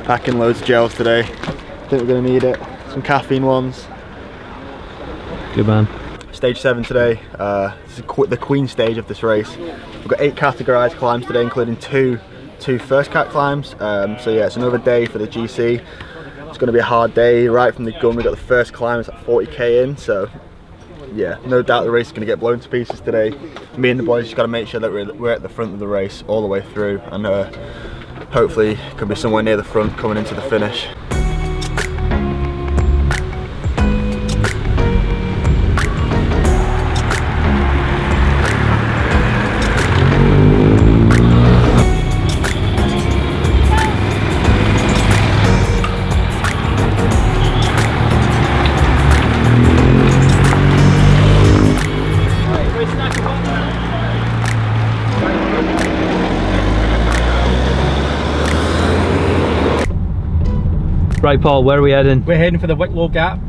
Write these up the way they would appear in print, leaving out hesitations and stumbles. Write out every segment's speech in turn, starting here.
Packing loads of gels today. I think we're going to need it. Some caffeine ones. Good man. Stage 7 today. This is the queen stage of this race. We've got 8 categorised climbs today, including two first cat climbs. So yeah, it's another day for the GC. It's going to be a hard day right from the gun. We got the first climb, it's at 40k in, so yeah, no doubt the race is going to get blown to pieces today. Me and the boys just got to make sure that we're at the front of the race all the way through, and hopefully could be somewhere near the front coming into the finish. Right, Paul, where are we heading? We're heading for the Wicklow Gap.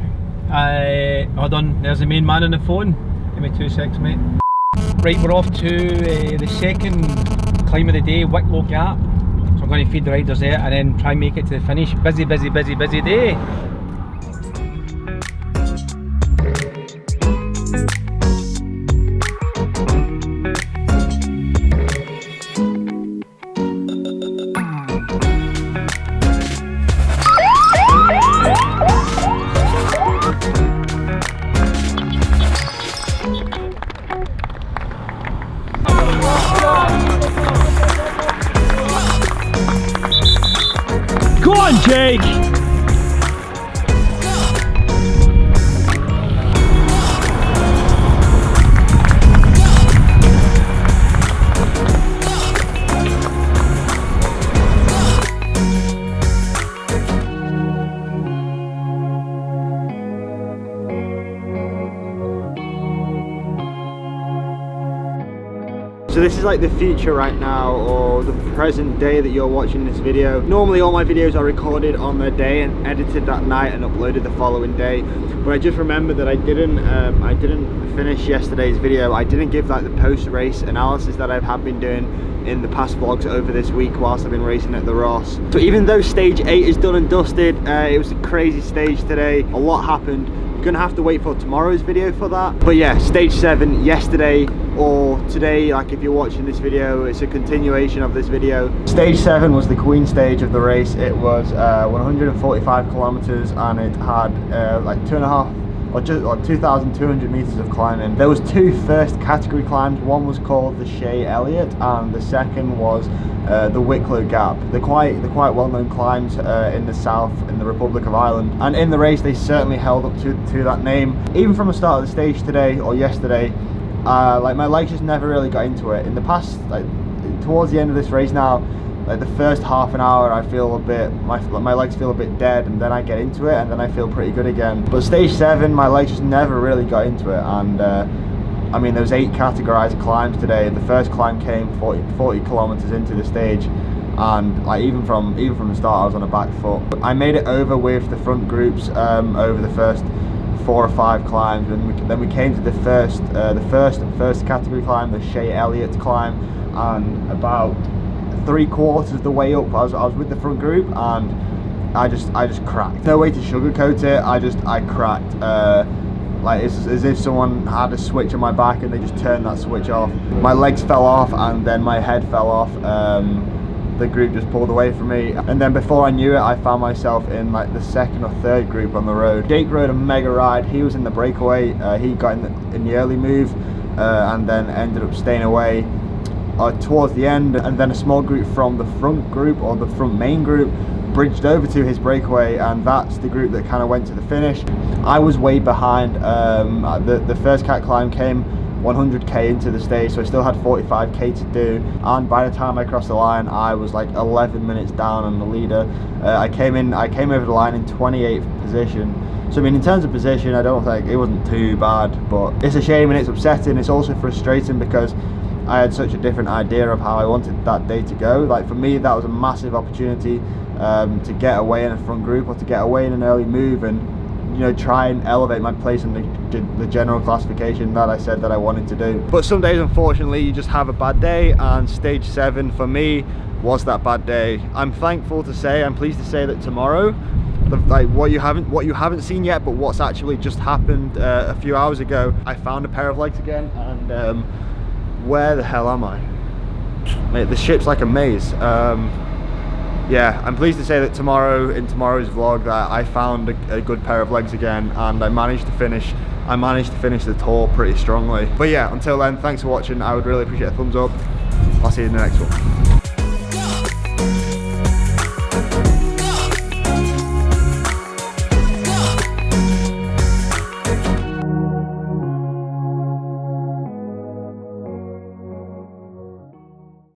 Hold on, there's the main man on the phone. Give me 2 seconds, mate. Right, we're off to the second climb of the day, Wicklow Gap. So I'm going to feed the riders there and then try and make it to the finish. Busy, busy, busy, busy day. Go on, Jake! So this is like the future right now, or the present day that you're watching this video. Normally all my videos are recorded on the day and edited that night and uploaded the following day. But I just remembered that I didn't finish yesterday's video. I didn't give like the post-race analysis that I've been doing in the past vlogs over this week whilst I've been racing at the Ross. So even though stage 8 is done and dusted, it was a crazy stage today. A lot happened. You're gonna have to wait for tomorrow's video for that. But yeah, stage 7 yesterday, or today, like if you're watching this video, it's a continuation of this video. Stage 7 was the queen stage of the race. It was 145 kilometers and it had like 2,200 meters of climbing. There was 2 first category climbs. One was called the Shea Elliott and the second was the Wicklow Gap. They're quite well-known climbs in the south, in the Republic of Ireland, and in the race they certainly held up to that name. Even from the start of the stage today, or yesterday, like my legs just never really got into it. In the past, like towards the end of this race now, like the first half an hour I feel a bit, my legs feel a bit dead, and then I get into it and then I feel pretty good again. But stage 7, my legs just never really got into it, and I mean, there was 8 categorized climbs today. The first climb came 40 kilometers into the stage, and like even from the start I was on a back foot. I made it over with the front groups over the first 4 or 5 climbs, and then we came to the first category climb, the Shea Elliott climb, and about 3/4 of the way up I was with the front group, and I just cracked. No way to sugarcoat it. I cracked. Like it's as if someone had a switch on my back and they just turned that switch off. My legs fell off and then my head fell off. The group just pulled away from me, and then before I knew it I found myself in like the 2nd or 3rd group on the road. Jake rode a mega ride. He was in the breakaway. He got in the early move and then ended up staying away towards the end, and then a small group from the front group, or the front main group, bridged over to his breakaway, and that's the group that kind of went to the finish. I was way behind. The first cat climb came 100k into the stage, so I still had 45k to do, and by the time I crossed the line I was like 11 minutes down on the leader. I came over the line in 28th position. So I mean, in terms of position, I don't think it wasn't too bad, but it's a shame and it's upsetting. It's also frustrating because I had such a different idea of how I wanted that day to go. Like for me, that was a massive opportunity to get away in a front group or to get away in an early move, and you know, try and elevate my place in the general classification that I said that I wanted to do. But some days, unfortunately, you just have a bad day, and stage 7 for me was that bad day. I'm thankful to say, I'm pleased to say that tomorrow, like what you haven't seen yet, but what's actually just happened a few hours ago, I found a pair of legs again. And where the hell am I? Mate, the ship's like a maze. Yeah, I'm pleased to say that tomorrow, in tomorrow's vlog, that I found a good pair of legs again, and I managed to finish the tour pretty strongly. But yeah, until then, thanks for watching. I would really appreciate a thumbs up. I'll see you in the next one.